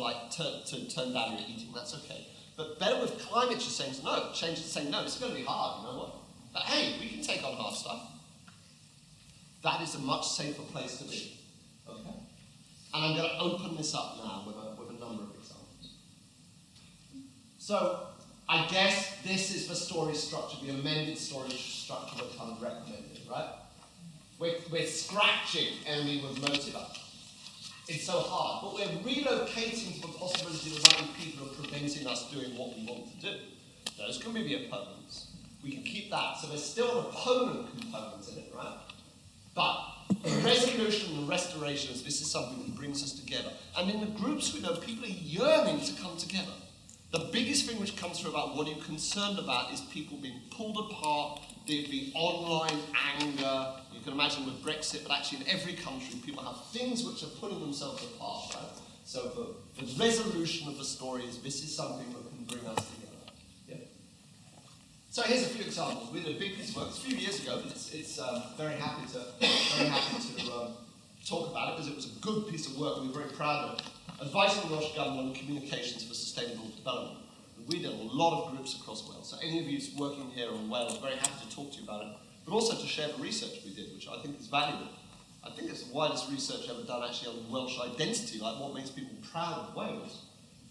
turn down your eating, that's okay. But better with climate just saying no, change to saying no, it's going to be hard, you know what? But hey, we can take on hard stuff. That is a much safer place to be. Okay? And I'm going to open this up now with a number of examples. So, I guess this is the story structure, the amended story structure that I'm recommending, right? We're scratching enemy with motive up. It's so hard, but we're relocating to the possibility that many people are preventing us doing what we want to do. Those can be the opponents. We can keep that. So there's still an opponent component in it, right? But resolution and restorations, this is something that brings us together. And in the groups we know, people are yearning to come together. The biggest thing which comes through about what you're concerned about is people being pulled apart, the online anger. You can imagine with Brexit, but actually in every country, people have things which are pulling themselves apart, right? So the resolution of the story is this is something that can bring us together. Yeah. So here's a few examples. We did a big piece of work a few years ago, but it's very happy to talk about it because it was a good piece of work and we're very proud of it. Advising the Welsh Government on communications for sustainable development. We did a lot of groups across Wales, so any of you working here in Wales, I'm very happy to talk to you about it, but also to share the research we did, which I think is valuable. I think it's the widest research ever done actually on Welsh identity, like what makes people proud of Wales.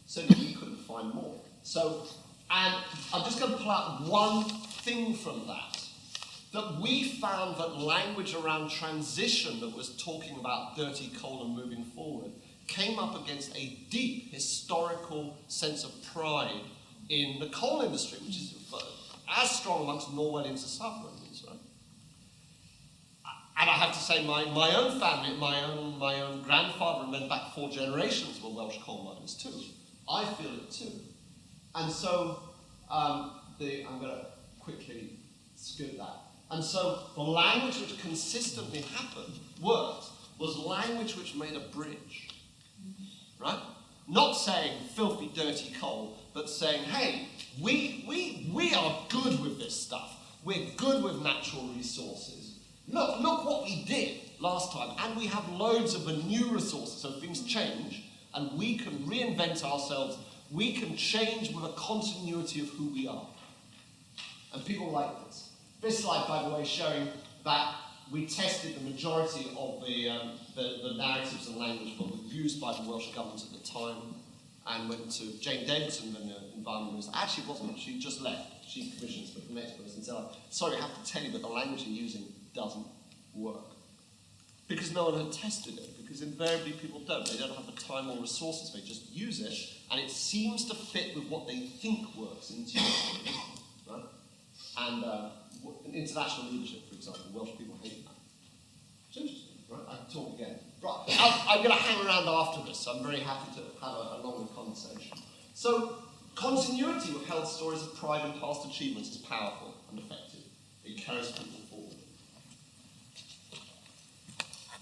Certainly we couldn't find more. So, and I'm just going to pull out one thing from that we found that language around transition that was talking about dirty coal and moving forward came up against a deep historical sense of pride in the coal industry, which is as strong amongst Norwegians and Southerners, right? And I have to say, my own family, my own grandfather, and then back 4 generations were Welsh coal miners too. I feel it too. And so, I'm going to quickly skip that. And so, the language which consistently worked, was language which made a bridge. right? Not saying filthy, dirty coal, but saying, hey, we are good with this stuff. We're good with natural resources. Look what we did last time, and we have loads of the new resources, so things change, and we can reinvent ourselves. We can change with a continuity of who we are. And people like this. This slide, by the way, showing that we tested the majority of the narratives and language that were used by the Welsh Government at the time, and went to Jane Davidson, the environment minister. Actually, it wasn't. She just left. She commissions for the next person and said, sorry, I have to tell you that the language you're using doesn't work. Because no one had tested it, because invariably people don't. They don't have the time or resources, they just use it, and it seems to fit with what they think works intuitively. Right? And international leadership, for example, Welsh people hate that. It's interesting, right? I can talk again. Right, I'm going to hang around after this, so I'm very happy to have a longer conversation. So, continuity with held stories of pride and past achievements is powerful and effective. It carries people forward.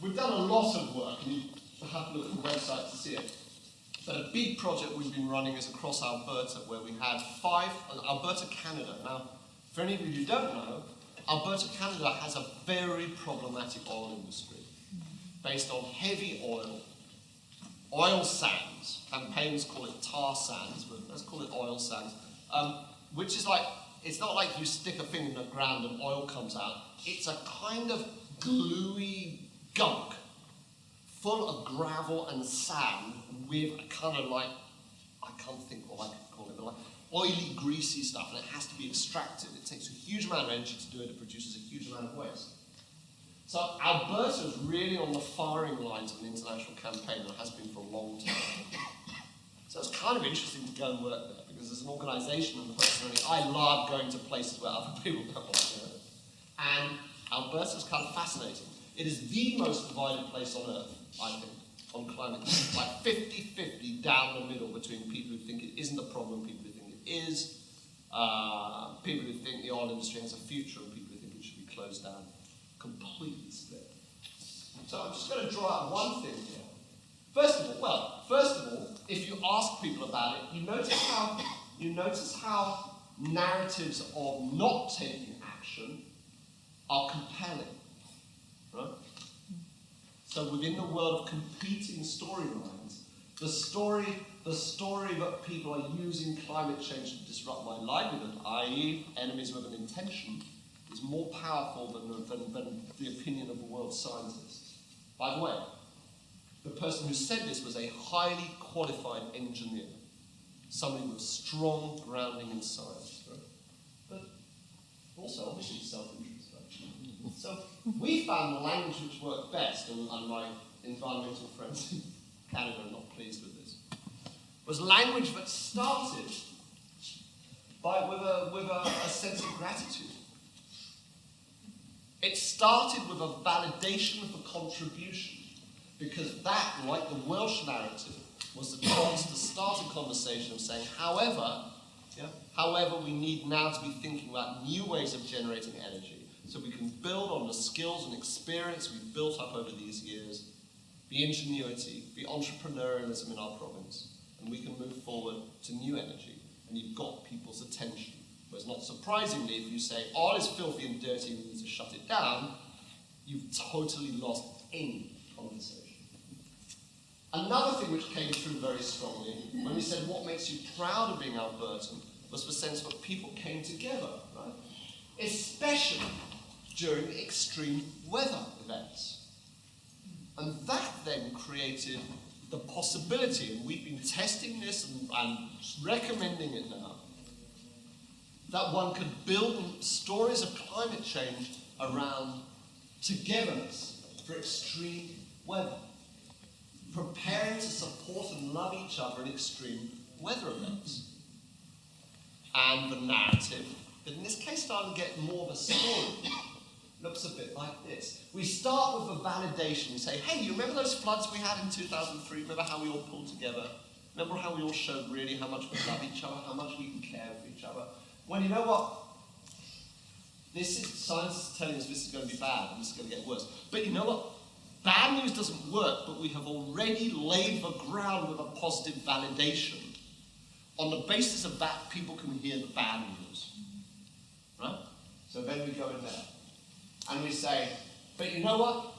We've done a lot of work, and you have to look at the website to see it. But a big project we've been running is across Alberta, where we had Alberta, Canada. Now, for any of you who don't know, Alberta, Canada has a very problematic oil industry based on heavy oil sands. Campaigns call it tar sands, but let's call it oil sands, which is like, it's not like you stick a finger in the ground and oil comes out. It's a kind of gluey gunk full of gravel and sand with a kind of like, I can't think what I could call it, but like oily, greasy stuff, and it has to be extracted. It takes a huge amount of energy to do it. It produces a huge amount of waste. So Alberta is really on the firing lines of an international campaign and has been for a long time. So it's kind of interesting to go and work there, because as an organisation and personally, I love going to places where other people don't want to go. And Alberta is kind of fascinating. It is the most divided place on Earth, I think, on climate change. Like 50-50 down the middle between people who think it isn't a problem, people who think it is, people who think the oil industry has a future, and people who think it should be closed down. Completely split. So I'm just going to draw out one thing here. First of all, if you ask people about it, you notice how narratives of not taking action are compelling. Right? So within the world of competing storylines, the story that people are using climate change to disrupt my livelihood, i.e. enemies with an intention, is more powerful than the opinion of the world's scientists. By the way, the person who said this was a highly qualified engineer, somebody with strong grounding in science, right? But also obviously self-interest. Right? So we found the language which worked best, and my environmental friends in Canada are not pleased with this, was language that started with a sense of gratitude. It started with a validation of the contribution, because that, like the Welsh narrative, was the chance to start a conversation of saying, however, we need now to be thinking about new ways of generating energy, so we can build on the skills and experience we've built up over these years, the ingenuity, the entrepreneurialism in our province, and we can move forward to new energy, and you've got people's attention. Whereas not surprisingly, if you say, oil is filthy and dirty, we need to shut it down, you've totally lost any conversation. Another thing which came through very strongly, when we said what makes you proud of being Albertan, was the sense that people came together, right? Especially during extreme weather events. And that then created the possibility, and we've been testing this and recommending it now, that one could build stories of climate change around togetherness for extreme weather. Preparing to support and love each other in extreme weather events. And the narrative, that in this case started to get more of a story, looks a bit like this. We start with a validation. We say, hey, you remember those floods we had in 2003? Remember how we all pulled together? Remember how we all showed really how much we love each other, how much we can care for each other? Well, you know what? Science is telling us this is going to be bad and this is going to get worse. But you know what? Bad news doesn't work, but we have already laid the ground with a positive validation. On the basis of that, people can hear the bad news. Right? So then we go in there. And we say, but you know what?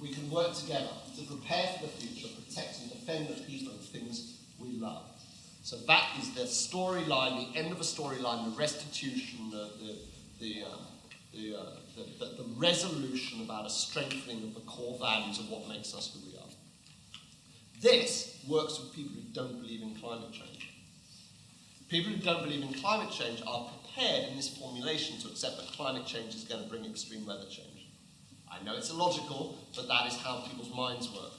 We can work together to prepare for the future, protect and defend the people and things we love. So that is the storyline, the end of a storyline, the restitution, the resolution about a strengthening of the core values of what makes us who we are. This works with people who don't believe in climate change. People who don't believe in climate change are prepared in this formulation to accept that climate change is going to bring extreme weather change. I know it's illogical, but that is how people's minds work.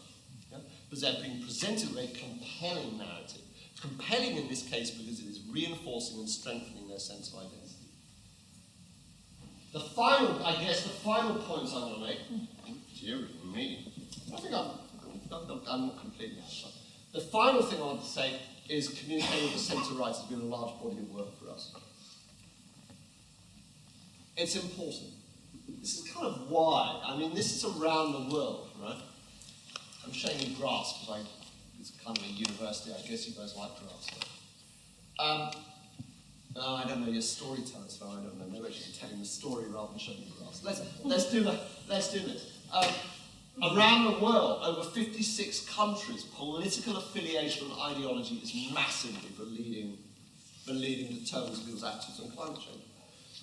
Yeah? Because they're being presented with a compelling narrative. Compelling in this case because it is reinforcing and strengthening their sense of identity. The final points I'm going to make, dear me, I think I'm not completely out. The final thing I want to say is communicating with the centre right has been a large body of work for us. It's important. This is kind of why. I mean, this is around the world, right? I'm showing you graphs because it's kind of a university. I guess you guys like graphs. I don't know. You're storytellers, so I don't know. Maybe I should be telling the story rather than showing you graphs. Let's do that. Let's do this. Around the world, over 56 countries, political affiliation and ideology is massively the leading determinants of people's attitudes on climate change.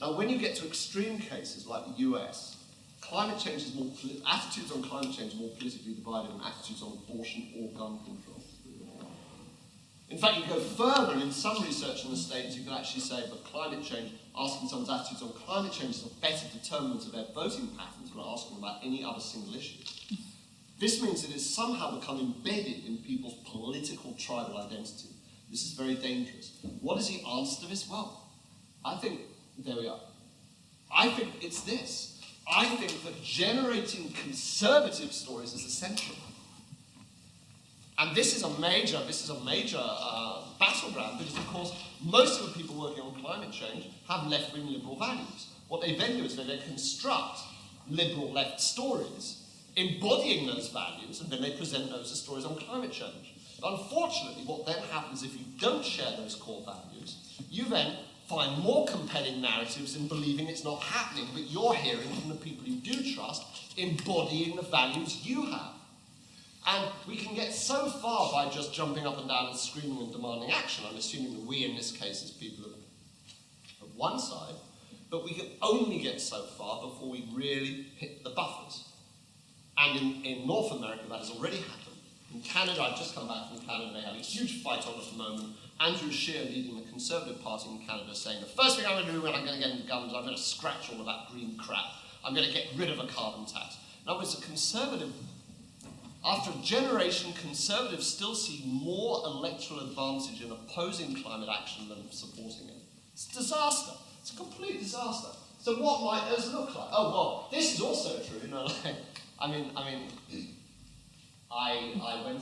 Now, when you get to extreme cases like the US, attitudes on climate change are more politically divided than attitudes on abortion or gun control. In fact, you go further, and in some research in the States, you can actually say that climate change, asking someone's attitudes on climate change is a better determinant of their voting patterns than asking them about any other single issue. This means it has somehow become embedded in people's political tribal identity. This is very dangerous. What is the answer to this? Well, I think, there we are. I think it's this. I think that generating conservative stories is essential. And this is a major battleground because, of course, most of the people working on climate change have left-wing liberal values. What they then do is they construct liberal left stories embodying those values, and then they present those as stories on climate change. Unfortunately, what then happens if you don't share those core values, you then find more compelling narratives in believing it's not happening, but you're hearing from the people you do trust, embodying the values you have. And we can get so far by just jumping up and down and screaming and demanding action. I'm assuming that we, in this case, as people of one side, but we can only get so far before we really hit the buffers. And in North America, that has already happened. In Canada, I've just come back from Canada, they have a huge fight on at the moment. Andrew Scheer, leading the Conservative Party in Canada, saying the first thing I'm going to do when I'm going to get into guns, I'm going to scratch all of that green crap. I'm going to get rid of a carbon tax. Now, as a Conservative, after a generation, Conservatives still see more electoral advantage in opposing climate action than supporting it. It's a disaster. It's a complete disaster. So what might those look like? Oh, well, this is also true. You know, like, I went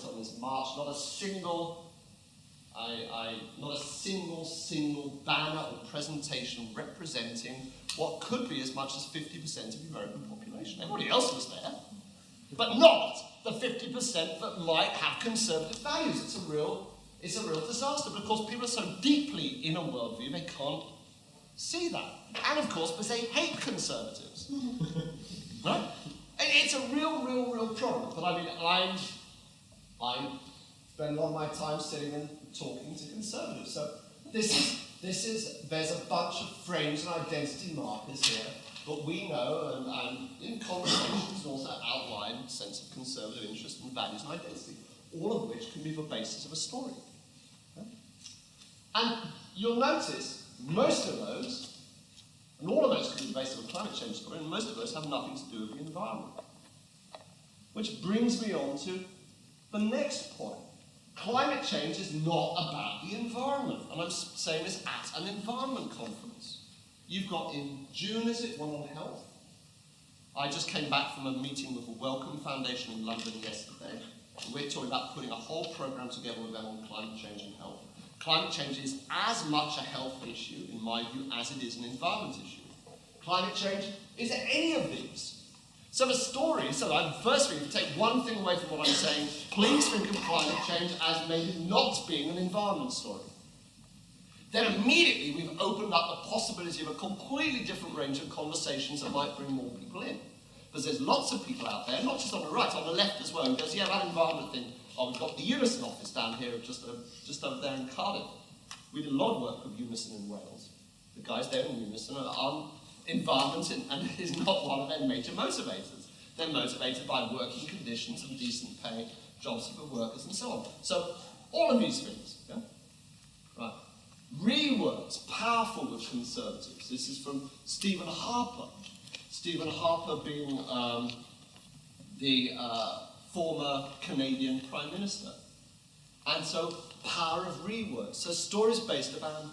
on this march, not a single banner or presentation representing what could be as much as 50% of the American population. Everybody else was there, but not the 50% that might have conservative values. It's a real disaster. But of course, people are so deeply in a worldview they can't see that. And of course, because they hate conservatives, right? It's a real problem. But I mean, I spend a lot of my time sitting and talking to conservatives. So there's a bunch of frames and identity markers here, but we know, and in conversations also outline a sense of conservative interest and values and identity, all of which can be the basis of a story. Okay? And you'll notice most of those, and all of those can be based on a climate change story, and most of those have nothing to do with the environment. Which brings me on to the next point. Climate change is not about the environment, and I'm saying this at an environment conference. You've got in June, is it, one on health? I just came back from a meeting with the Wellcome Foundation in London yesterday. We're talking about putting a whole programme together with them on climate change and health. Climate change is as much a health issue, in my view, as it is an environment issue. Climate change is any of these. So the story, firstly, if you take one thing away from what I'm saying, please think of climate change as maybe not being an environment story. Then immediately we've opened up the possibility of a completely different range of conversations that might bring more people in. Because there's lots of people out there, not just on the right, on the left as well, who goes, yeah, that environment thing, oh, we've got the Unison office down here, just over there in Cardiff. We did a lot of work with Unison in Wales. The guys there in Unison are on environment and is not one of their major motivators. They're motivated by working conditions and decent pay, jobs for workers and so on. So all of these things, yeah? Right. Rewords, powerful with conservatives. This is from Stephen Harper. Stephen Harper being the former Canadian Prime Minister. And so, power of rewords. So stories based around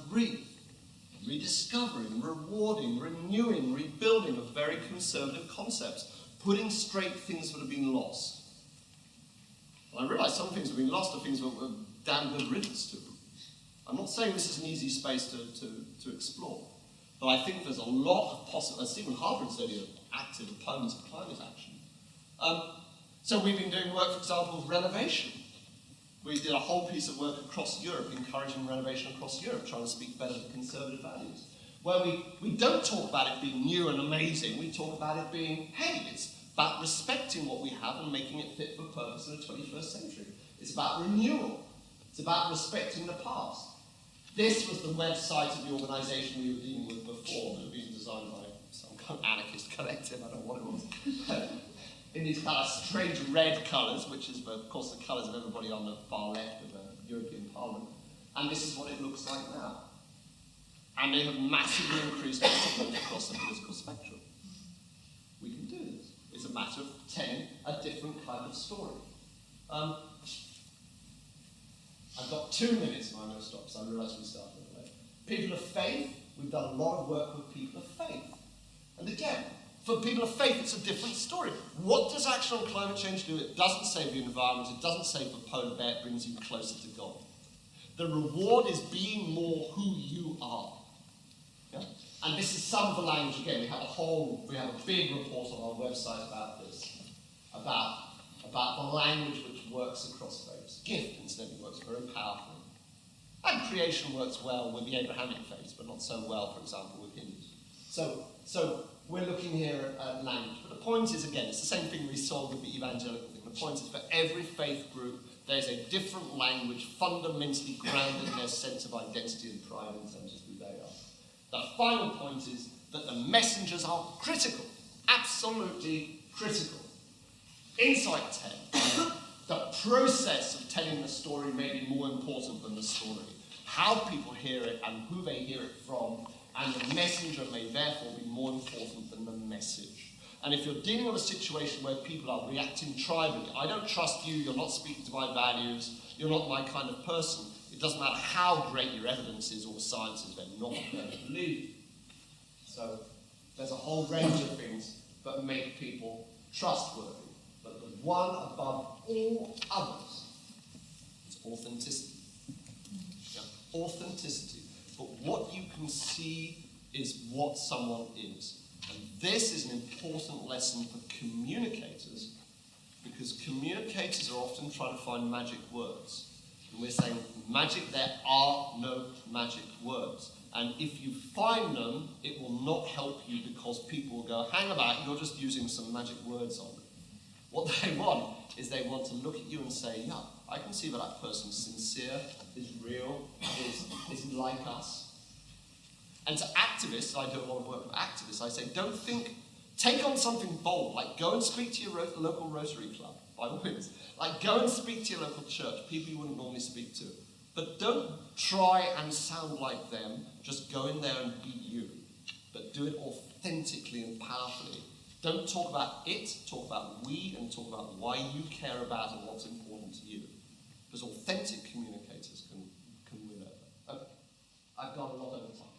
rediscovering, rewarding, renewing, rebuilding of very conservative concepts, putting straight things that have been lost. And I realise some things have been lost are things that were damn good riddance to. I'm not saying this is an easy space to explore, but I think there's a lot of possible, as Stephen Harper said, active opponents of climate action. So we've been doing work, for example, with renovation. We did a whole piece of work across Europe, encouraging renovation across Europe, trying to speak better to conservative values. Where we don't talk about it being new and amazing, we talk about it being, hey, it's about respecting what we have and making it fit for purpose in the 21st century. It's about renewal. It's about respecting the past. This was the website of the organisation we were dealing with before, that had been designed by some kind of anarchist collective, I don't know what it was. In these kind of strange red colours, which is, of course, the colours of everybody on the far left of the European Parliament. And this is what it looks like now. And they have massively increased their support across the political spectrum. We can do this. It's a matter of telling a different kind of story. I've got 2 minutes and I'm going to stop, so I realise we started a bit late. People of faith, we've done a lot of work with people of faith. And again, for people of faith, it's a different story. What does action on climate change do? It doesn't save the environment, it doesn't save the polar bear, it brings you closer to God. The reward is being more who you are. Yeah? And this is some of the language, again, we have a big report on our website about this, about the language which works across faiths. Gift, incidentally, works very powerfully. And creation works well with the Abrahamic faiths, but not so well, for example, with Hindus. So we're looking here at language. But the point is, again, it's the same thing we saw with the evangelical thing. The point is, for every faith group, there's a different language fundamentally grounded in their sense of identity and pride in terms of who they are. The final point is that the messengers are critical, absolutely critical. Insight 10, the process of telling the story may be more important than the story. How people hear it and who they hear it from, and the messenger may therefore be more important than the message. And if you're dealing with a situation where people are reacting tribally, I don't trust you, you're not speaking to my values, you're not my kind of person, it doesn't matter how great your evidence is or science is, they're not going to believe you. So there's a whole range of things that make people trustworthy. But the one above all others is authenticity. Yeah? Authenticity. But what you can see is what someone is. And this is an important lesson for communicators, because communicators are often trying to find magic words. And we're saying, magic, there are no magic words. And if you find them, it will not help you because people will go, hang about, you're just using some magic words on it. What they want is they want to look at you and say, yeah, I can see that person's sincere, is real, is like us. And to activists, I do a lot of work with activists, I say, take on something bold, like go and speak to your local Rotary Club, by all means. Like go and speak to your local church, people you wouldn't normally speak to. But don't try and sound like them, just go in there and be you. But do it authentically and powerfully. Don't talk about it, talk about we, and talk about why you care about and what's important to you. Because authentic communicators can win over. Okay, I've gone a lot over time.